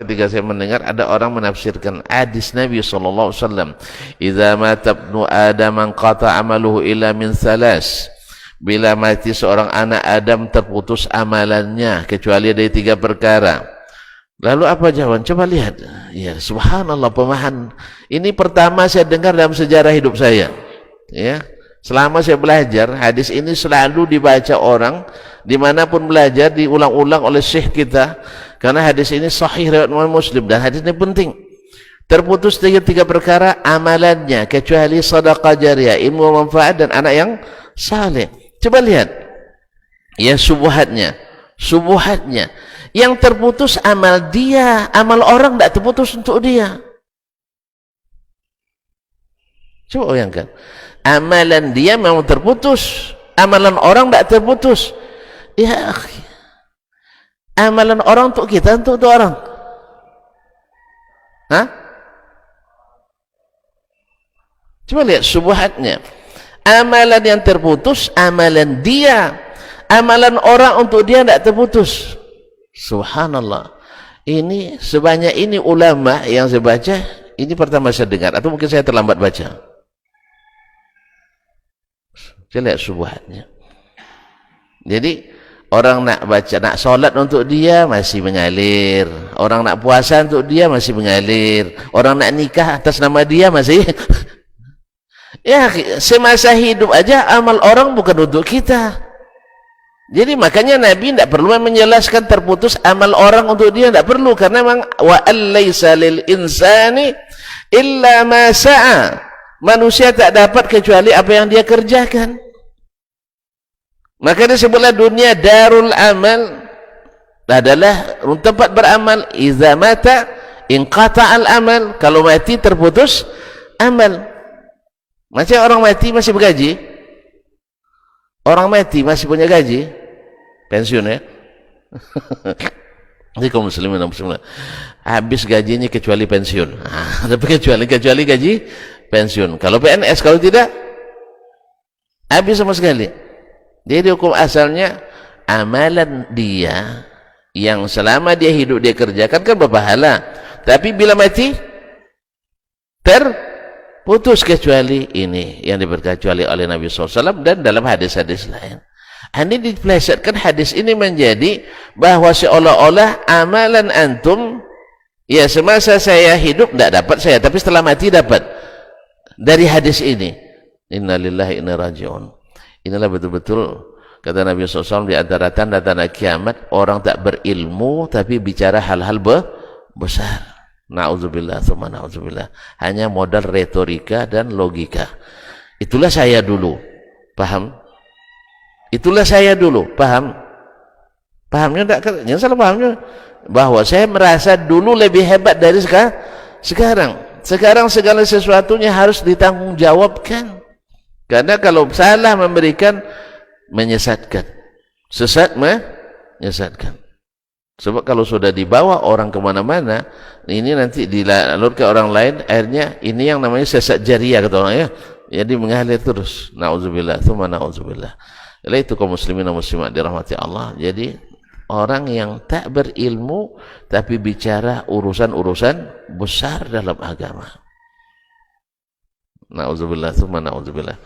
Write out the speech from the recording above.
ketika saya mendengar ada orang menafsirkan hadis Nabi SAW, "Idza mata ibnu Adam qata amaluhu illa min salas." Bila mati seorang anak Adam terputus amalannya kecuali dari 3 perkara. Lalu apa jawaban? Coba lihat. Ya, subhanallah, pemahaman ini pertama saya dengar dalam sejarah hidup saya. Ya. Selama saya belajar, hadis ini selalu dibaca orang dimanapun belajar, diulang-ulang oleh syekh kita, karena hadis ini sahih riwayat Muslim dan hadis ini penting. Terputus 3 perkara amalannya kecuali sedekah jariyah, ilmu manfaat dan anak yang saleh. Coba lihat ya, subuhatnya yang terputus amal dia, amal orang tidak terputus untuk dia. Coba bayangkan, amalan dia memang terputus, amalan orang tidak terputus. Ya akhi, amalan orang untuk kita, untuk orang. Hah? Coba lihat subuhatnya. Amalan yang terputus, amalan dia, amalan orang untuk dia tidak terputus. Subhanallah. Ini sebanyak ini ulama yang saya baca, ini pertama saya dengar, atau mungkin saya terlambat baca. Saya lihat subuhatnya. Jadi orang nak baca, nak solat untuk dia masih mengalir, orang nak puasa untuk dia masih mengalir, orang nak nikah atas nama dia masih ya, semasa hidup aja amal orang bukan untuk kita. Jadi makanya Nabi tidak perlu menjelaskan terputus amal orang untuk dia, tidak perlu, karena memang wa allaisa lil insani illa ma sa'a. Manusia tak dapat kecuali apa yang dia kerjakan. Maka disebutlah dunia darul amal, adalah tempat beramal. Iza mata inqata'al amal, kalau mati terputus amal. Macam orang mati masih bergaji, orang mati masih punya gaji, pensiun ya. Jadi kaum muslimin dan muslimat, habis gajinya kecuali pensiun. Tapi kecuali gaji pensiun. Kalau PNS, kalau tidak habis sama sekali. Jadi hukum asalnya amalan dia yang selama dia hidup dia kerjakan kan berpahala, tapi bila mati terputus kecuali ini yang diberkecuali oleh Nabi SAW dan dalam hadis-hadis lain. Ini dipelesetkan hadis ini menjadi bahwa seolah-olah amalan antum ya semasa saya hidup tidak dapat saya, tapi setelah mati dapat. Dari hadis ini, innalillahi inna raji'un. Inilah betul-betul kata Nabi SAW, di antara tanda-tanda kiamat orang tak berilmu tapi bicara hal-hal besar. Na'udzubillah, tsumma na'udzubillah. Hanya modal retorika dan logika. Itulah saya dulu, paham? Itulah saya dulu, paham? Pahamnya tak? Jangan salah pahamnya. Bahwa saya merasa dulu lebih hebat dari sekarang. Sekarang segala sesuatunya harus ditanggungjawabkan. Karena kalau salah memberikan, menyesatkan. Sesat menyesatkan. Sebab kalau sudah dibawa orang kemana-mana, ini nanti dilalur ke orang lain, akhirnya ini yang namanya sesat jariah kata orang ya. Jadi mengalir terus. Na'udzubillah, tsumma na'udzubillah. Itu kaum muslimin dan muslimat dirahmati Allah. Jadi orang yang tak berilmu tapi bicara urusan-urusan besar dalam agama. Na'udzubillah, tsumma na'udzubillah.